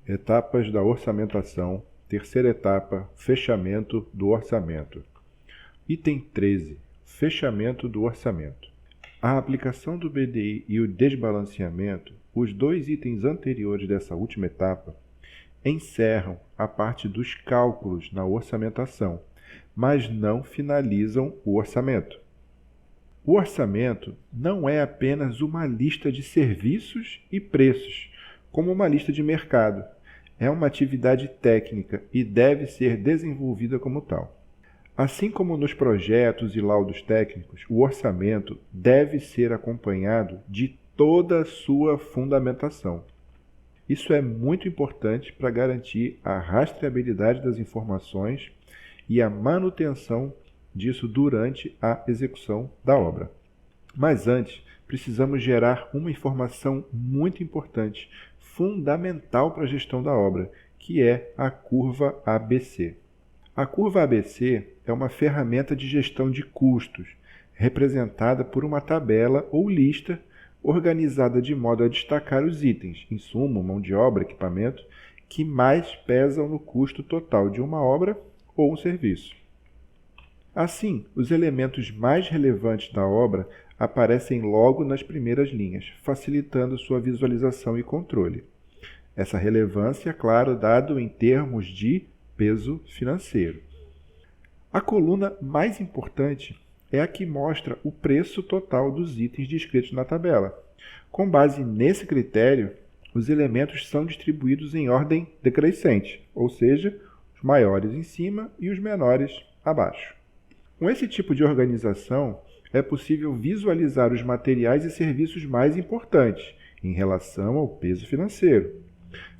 Etapas da orçamentação, terceira etapa, fechamento do orçamento. Item 13, fechamento do orçamento. A aplicação do BDI e o desbalanceamento, os dois itens anteriores dessa última etapa, encerram a parte dos cálculos na orçamentação, mas não finalizam o orçamento. O orçamento não é apenas uma lista de serviços e preços, como uma lista de mercado. É uma atividade técnica e deve ser desenvolvida como tal. Assim como nos projetos e laudos técnicos, o orçamento deve ser acompanhado de toda a sua fundamentação. Isso é muito importante para garantir a rastreabilidade das informações e a manutenção disso durante a execução da obra. Mas antes, precisamos gerar uma informação muito importante, fundamental para a gestão da obra, que é a curva ABC. A curva ABC é uma ferramenta de gestão de custos, representada por uma tabela ou lista organizada de modo a destacar os itens, insumo, mão de obra, equipamento, que mais pesam no custo total de uma obra ou um serviço. Assim, os elementos mais relevantes da obra aparecem logo nas primeiras linhas, facilitando sua visualização e controle. Essa relevância, claro, dado em termos de peso financeiro. A coluna mais importante é a que mostra o preço total dos itens descritos na tabela. Com base nesse critério, os elementos são distribuídos em ordem decrescente, ou seja, os maiores em cima e os menores abaixo. Com esse tipo de organização, é possível visualizar os materiais e serviços mais importantes em relação ao peso financeiro.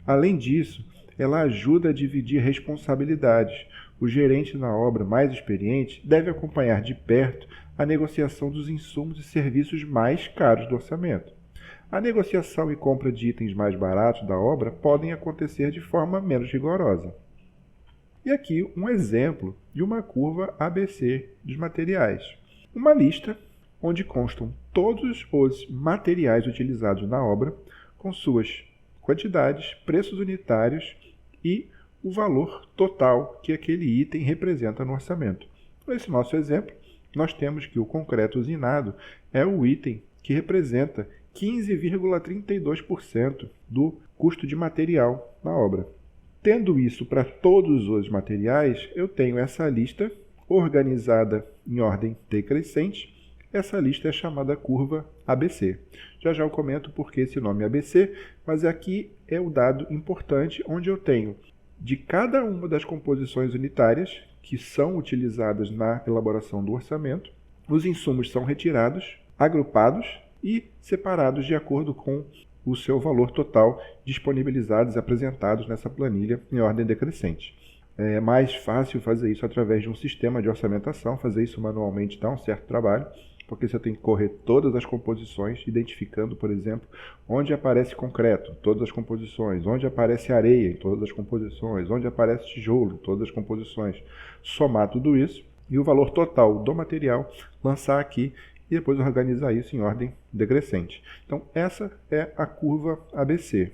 Além disso, ela ajuda a dividir responsabilidades. O gerente na obra mais experiente deve acompanhar de perto a negociação dos insumos e serviços mais caros do orçamento. A negociação e compra de itens mais baratos da obra podem acontecer de forma menos rigorosa. E aqui um exemplo de uma curva ABC dos materiais. Uma lista onde constam todos os materiais utilizados na obra, com suas quantidades, preços unitários e o valor total que aquele item representa no orçamento. Nesse nosso exemplo, nós temos que o concreto usinado é o item que representa 15,32% do custo de material na obra. Tendo isso para todos os materiais, eu tenho essa lista organizada em ordem decrescente. Essa lista é chamada curva ABC. Já eu comento por que esse nome é ABC, mas aqui é o dado importante onde eu tenho de cada uma das composições unitárias que são utilizadas na elaboração do orçamento, os insumos são retirados, agrupados e separados de acordo com o seu valor total disponibilizados e apresentados nessa planilha em ordem decrescente. É mais fácil fazer isso através de um sistema de orçamentação, fazer isso manualmente dá um certo trabalho, porque você tem que correr todas as composições, identificando, por exemplo, onde aparece concreto, todas as composições, onde aparece areia, em todas as composições, onde aparece tijolo, em todas as composições, somar tudo isso e o valor total do material, lançar aqui e depois organizar isso em ordem decrescente. Então, essa é a curva ABC.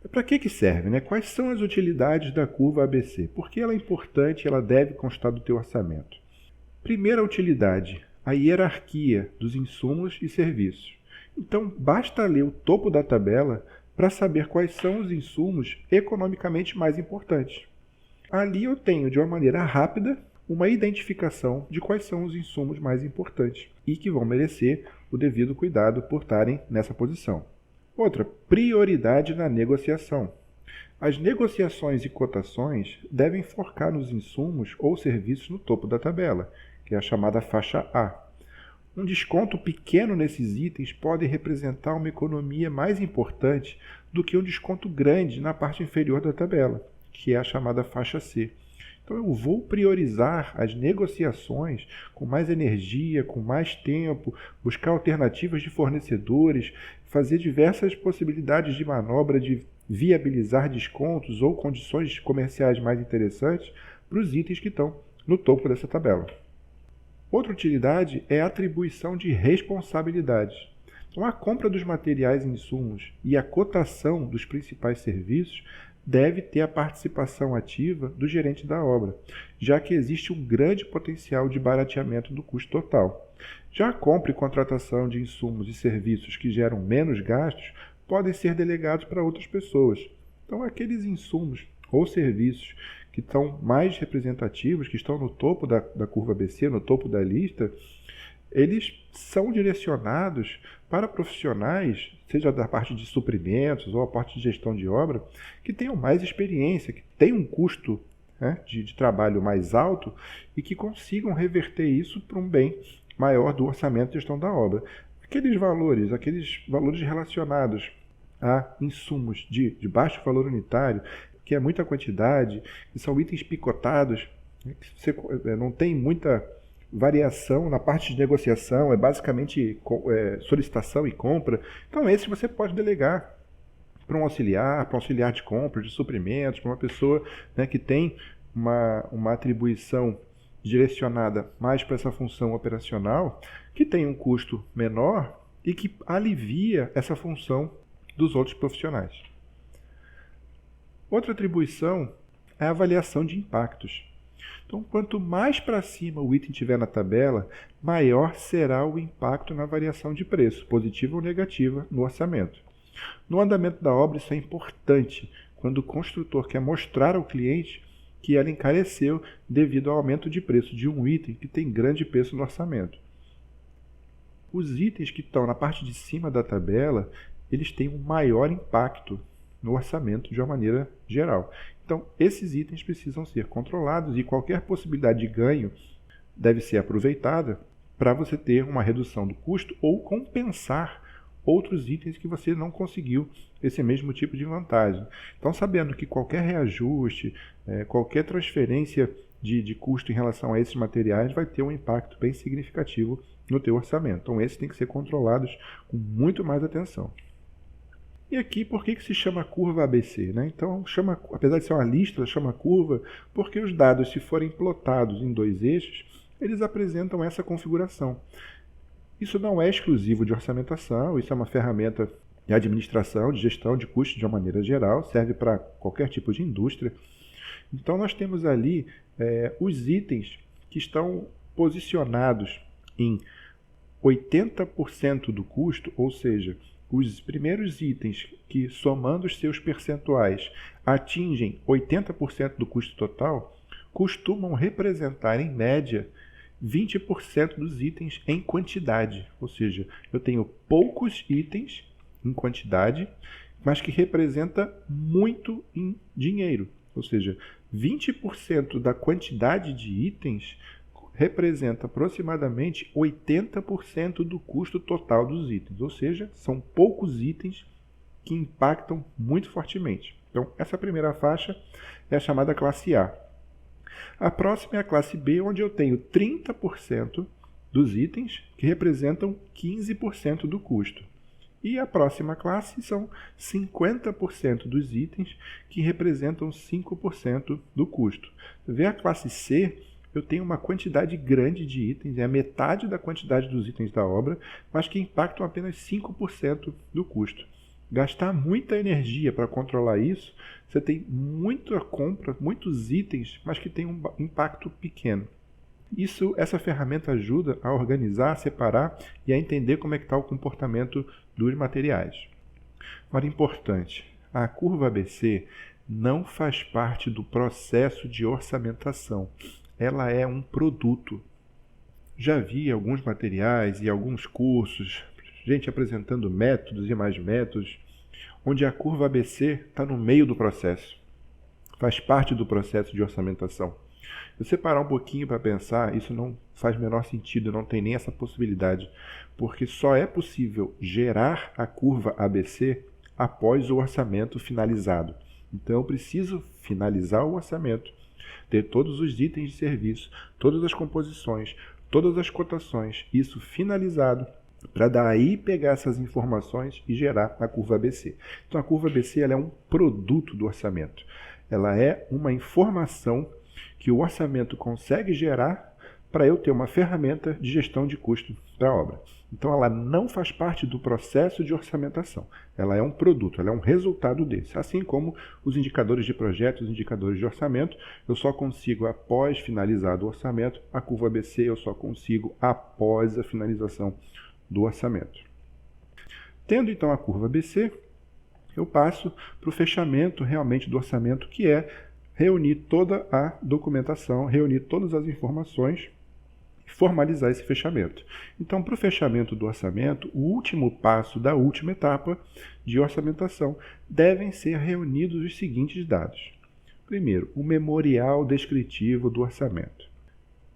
Para que serve, né? Quais são as utilidades da curva ABC? Por que ela é importante e ela deve constar do teu orçamento? Primeira utilidade, a hierarquia dos insumos e serviços. Então, basta ler o topo da tabela para saber quais são os insumos economicamente mais importantes. Ali eu tenho, de uma maneira rápida, uma identificação de quais são os insumos mais importantes e que vão merecer o devido cuidado por estarem nessa posição. Outra, prioridade na negociação. As negociações e cotações devem focar nos insumos ou serviços no topo da tabela, que é a chamada faixa A. Um desconto pequeno nesses itens pode representar uma economia mais importante do que um desconto grande na parte inferior da tabela, que é a chamada faixa C. Então eu vou priorizar as negociações com mais energia, com mais tempo, buscar alternativas de fornecedores, fazer diversas possibilidades de manobra de viabilizar descontos ou condições comerciais mais interessantes para os itens que estão no topo dessa tabela. Outra utilidade é a atribuição de responsabilidades. Então, a compra dos materiais e insumos e a cotação dos principais serviços deve ter a participação ativa do gerente da obra, já que existe um grande potencial de barateamento do custo total. Já a compra e contratação de insumos e serviços que geram menos gastos podem ser delegados para outras pessoas. Então, aqueles insumos ou serviços que estão mais representativos, que estão no topo da curva ABC, no topo da lista, eles são direcionados para profissionais, seja da parte de suprimentos ou a parte de gestão de obra, que tenham mais experiência, que tenham um custo, né, de trabalho mais alto e que consigam reverter isso para um bem maior do orçamento de gestão da obra. Aqueles valores relacionados a insumos de baixo valor unitário, que é muita quantidade, que são itens picotados, que você não tem muita variação na parte de negociação, é basicamente solicitação e compra. Então, esse você pode delegar para um auxiliar de compra, de suprimentos, para uma pessoa, né, que tem uma atribuição direcionada mais para essa função operacional, que tem um custo menor e que alivia essa função dos outros profissionais. Outra atribuição é a avaliação de impactos. Então, quanto mais para cima o item tiver na tabela, maior será o impacto na variação de preço, positiva ou negativa, no orçamento. No andamento da obra, isso é importante, quando o construtor quer mostrar ao cliente que ela encareceu devido ao aumento de preço de um item que tem grande peso no orçamento. Os itens que estão na parte de cima da tabela, eles têm um maior impacto no orçamento de uma maneira geral. Então, esses itens precisam ser controlados e qualquer possibilidade de ganho deve ser aproveitada para você ter uma redução do custo ou compensar outros itens que você não conseguiu esse mesmo tipo de vantagem. Então, sabendo que qualquer reajuste, qualquer transferência de custo em relação a esses materiais vai ter um impacto bem significativo no teu orçamento. Então, esses têm que ser controlados com muito mais atenção. E aqui, por que se chama curva ABC? Né? Então, apesar de ser uma lista, chama curva porque os dados, se forem plotados em dois eixos, eles apresentam essa configuração. Isso não é exclusivo de orçamentação, isso é uma ferramenta de administração, de gestão de custos de uma maneira geral, serve para qualquer tipo de indústria. Então, nós temos ali os itens que estão posicionados em 80% do custo, ou seja, os primeiros itens que, somando os seus percentuais, atingem 80% do custo total, costumam representar, em média, 20% dos itens em quantidade. Ou seja, eu tenho poucos itens em quantidade, mas que representa muito em dinheiro. Ou seja, 20% da quantidade de itens representa aproximadamente 80% do custo total dos itens, ou seja, são poucos itens que impactam muito fortemente. Então, essa primeira faixa é a chamada classe A. A próxima é a classe B, onde eu tenho 30% dos itens que representam 15% do custo. E a próxima classe são 50% dos itens que representam 5% do custo. Você vê a classe C, eu tenho uma quantidade grande de itens, é a metade da quantidade dos itens da obra, mas que impactam apenas 5% do custo. Gastar muita energia para controlar isso, você tem muita compra, muitos itens, mas que tem um impacto pequeno. Essa ferramenta ajuda a organizar, a separar e a entender como é que está o comportamento dos materiais. Agora, importante, a curva ABC não faz parte do processo de orçamentação. Ela é um produto. Já vi alguns materiais e alguns cursos, gente apresentando métodos e mais métodos, onde a curva ABC está no meio do processo. Faz parte do processo de orçamentação. Se você parar um pouquinho para pensar, isso não faz o menor sentido, não tem nem essa possibilidade, porque só é possível gerar a curva ABC após o orçamento finalizado. Então, eu preciso finalizar o orçamento, ter todos os itens de serviço, todas as composições, todas as cotações, isso finalizado, para daí pegar essas informações e gerar a curva ABC. Então, a curva ABC ela é um produto do orçamento. Ela é uma informação que o orçamento consegue gerar para eu ter uma ferramenta de gestão de custo para a obra. Então, ela não faz parte do processo de orçamentação. Ela é um produto, ela é um resultado desse. Assim como os indicadores de projeto, os indicadores de orçamento, eu só consigo após finalizado o orçamento. A curva ABC eu só consigo após a finalização do orçamento. Tendo então a curva ABC, eu passo para o fechamento realmente do orçamento, que é reunir toda a documentação, reunir todas as informações, formalizar esse fechamento. Então, para o fechamento do orçamento, o último passo da última etapa de orçamentação devem ser reunidos os seguintes dados. Primeiro, o memorial descritivo do orçamento.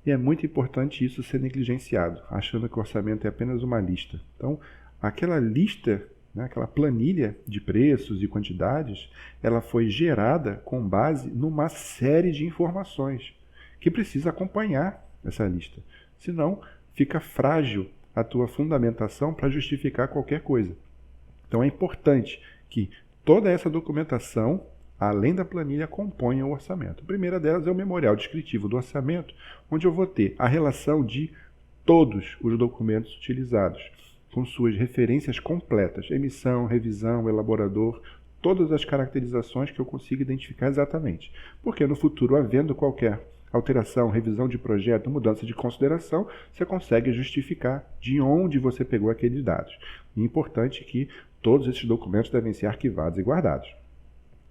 E é muito importante isso ser negligenciado, achando que o orçamento é apenas uma lista. Então, aquela lista, aquela planilha de preços e quantidades, ela foi gerada com base numa série de informações que precisa acompanhar essa lista. Senão, fica frágil a tua fundamentação para justificar qualquer coisa. Então, é importante que toda essa documentação, além da planilha, componha o orçamento. A primeira delas é o memorial descritivo do orçamento, onde eu vou ter a relação de todos os documentos utilizados, com suas referências completas, emissão, revisão, elaborador, todas as caracterizações que eu consigo identificar exatamente. Porque no futuro, havendo qualquer alteração, revisão de projeto, mudança de consideração, você consegue justificar de onde você pegou aqueles dados. E é importante que todos esses documentos devem ser arquivados e guardados.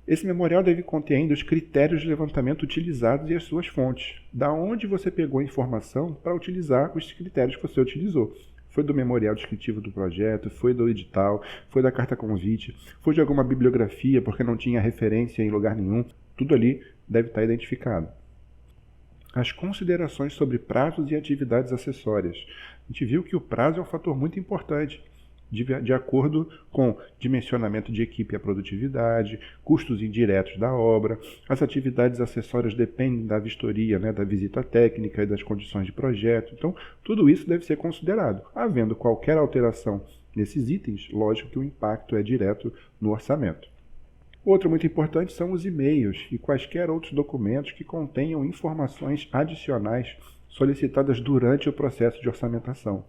Esse memorial deve conter ainda os critérios de levantamento utilizados e as suas fontes. Da onde você pegou a informação para utilizar os critérios que você utilizou. Foi do memorial descritivo do projeto, foi do edital, foi da carta convite, foi de alguma bibliografia porque não tinha referência em lugar nenhum. Tudo ali deve estar identificado. As considerações sobre prazos e atividades acessórias. A gente viu que o prazo é um fator muito importante, de acordo com dimensionamento de equipe e a produtividade, custos indiretos da obra. As atividades acessórias dependem da vistoria, da visita técnica e das condições de projeto. Então, tudo isso deve ser considerado. Havendo qualquer alteração nesses itens, lógico que o impacto é direto no orçamento. Outro muito importante são os e-mails e quaisquer outros documentos que contenham informações adicionais solicitadas durante o processo de orçamentação.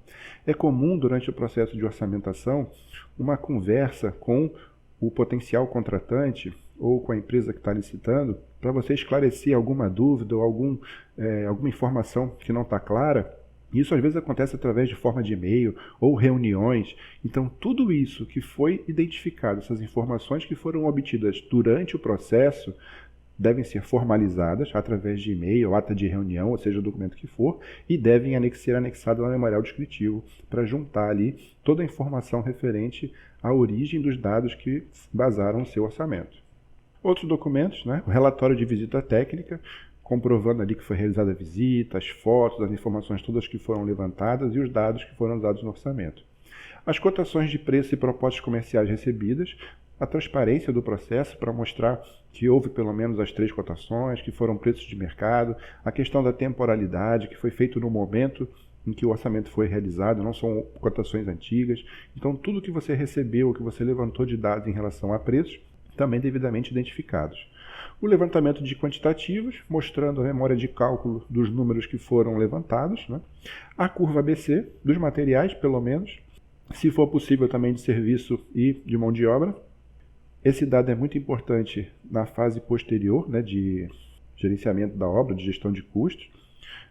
É comum, durante o processo de orçamentação, uma conversa com o potencial contratante ou com a empresa que está licitando para você esclarecer alguma dúvida ou alguma informação que não está clara. Isso às vezes acontece através de forma de e-mail ou reuniões. Então, tudo isso que foi identificado, essas informações que foram obtidas durante o processo, devem ser formalizadas através de e-mail, ata de reunião, ou seja, o documento que for, e devem ser anexadas ao memorial descritivo para juntar ali toda a informação referente à origem dos dados que basaram o seu orçamento. Outros documentos, o relatório de visita técnica, comprovando ali que foi realizada a visita, as fotos, as informações todas que foram levantadas e os dados que foram usados no orçamento. As cotações de preço e propostas comerciais recebidas, a transparência do processo para mostrar que houve pelo menos as 3 cotações, que foram preços de mercado, a questão da temporalidade, que foi feito no momento em que o orçamento foi realizado, não são cotações antigas. Então, tudo que você recebeu, que você levantou de dados em relação a preços, também devidamente identificados. O levantamento de quantitativos, mostrando a memória de cálculo dos números que foram levantados. A curva ABC, dos materiais, pelo menos, se for possível também de serviço e de mão de obra. Esse dado é muito importante na fase posterior, de gerenciamento da obra, de gestão de custos.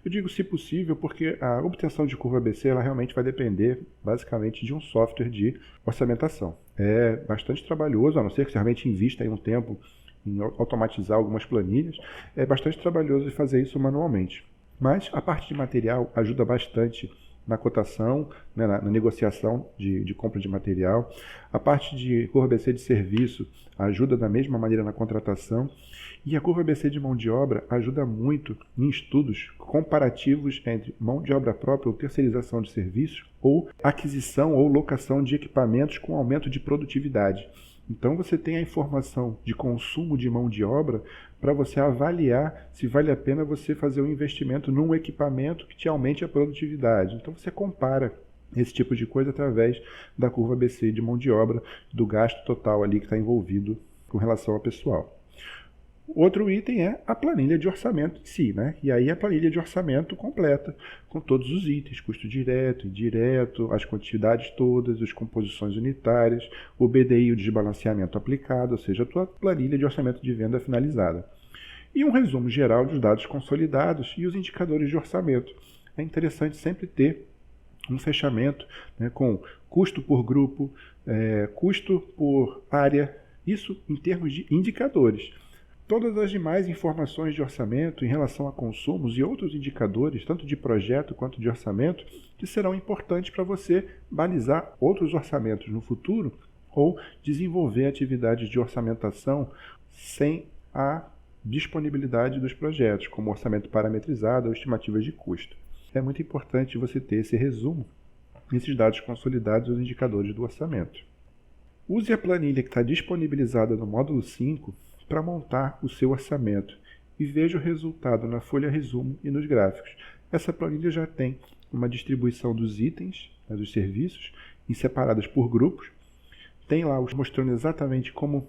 Eu digo se possível porque a obtenção de curva ABC ela realmente vai depender basicamente de um software de orçamentação. É bastante trabalhoso, a não ser que você realmente invista aí um tempo em automatizar algumas planilhas, é bastante trabalhoso de fazer isso manualmente. Mas a parte de material ajuda bastante na cotação, na negociação de compra de material. A parte de curva ABC de serviço ajuda da mesma maneira na contratação. E a curva ABC de mão de obra ajuda muito em estudos comparativos entre mão de obra própria ou terceirização de serviços ou aquisição ou locação de equipamentos com aumento de produtividade. Então você tem a informação de consumo de mão de obra para você avaliar se vale a pena você fazer um investimento num equipamento que te aumente a produtividade. Então você compara esse tipo de coisa através da curva ABC de mão de obra, do gasto total ali que está envolvido com relação ao pessoal. Outro item é a planilha de orçamento em si, né? E aí a planilha de orçamento completa, com todos os itens, custo direto, indireto, as quantidades todas, as composições unitárias, o BDI e o desbalanceamento aplicado, ou seja, a tua planilha de orçamento de venda finalizada. E um resumo geral dos dados consolidados e os indicadores de orçamento. É interessante sempre ter um fechamento, né, com custo por grupo, custo por área, isso em termos de indicadores. Todas as demais informações de orçamento em relação a consumos e outros indicadores, tanto de projeto quanto de orçamento, que serão importantes para você balizar outros orçamentos no futuro ou desenvolver atividades de orçamentação sem a disponibilidade dos projetos, como orçamento parametrizado ou estimativas de custo. É muito importante você ter esse resumo, esses dados consolidados e os indicadores do orçamento. Use a planilha que está disponibilizada no módulo 5 para montar o seu orçamento e veja o resultado na folha resumo e nos gráficos. Essa planilha já tem uma distribuição dos itens, né, dos serviços, em separados por grupos. Tem lá mostrando exatamente como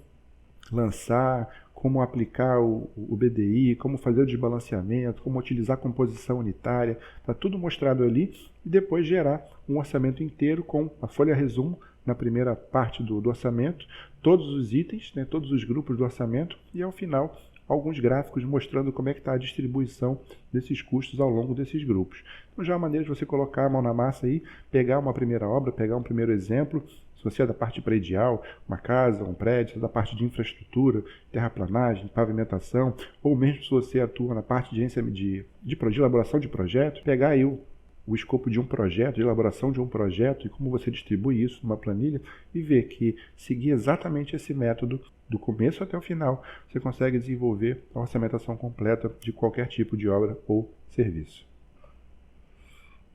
lançar, como aplicar o BDI, como fazer o desbalanceamento, como utilizar a composição unitária. Está tudo mostrado ali e depois gerar um orçamento inteiro com a folha resumo na primeira parte do orçamento, todos os itens, né, todos os grupos do orçamento e ao final alguns gráficos mostrando como é que está a distribuição desses custos ao longo desses grupos. Então já é uma maneira de você colocar a mão na massa aí, pegar uma primeira obra, pegar um primeiro exemplo, se você é da parte predial, uma casa, um prédio, se é da parte de infraestrutura, terraplanagem, pavimentação, ou mesmo se você atua na parte de elaboração de projeto, pegar aí o escopo de um projeto, de elaboração de um projeto e como você distribui isso numa planilha e ver que seguir exatamente esse método do começo até o final, você consegue desenvolver a orçamentação completa de qualquer tipo de obra ou serviço.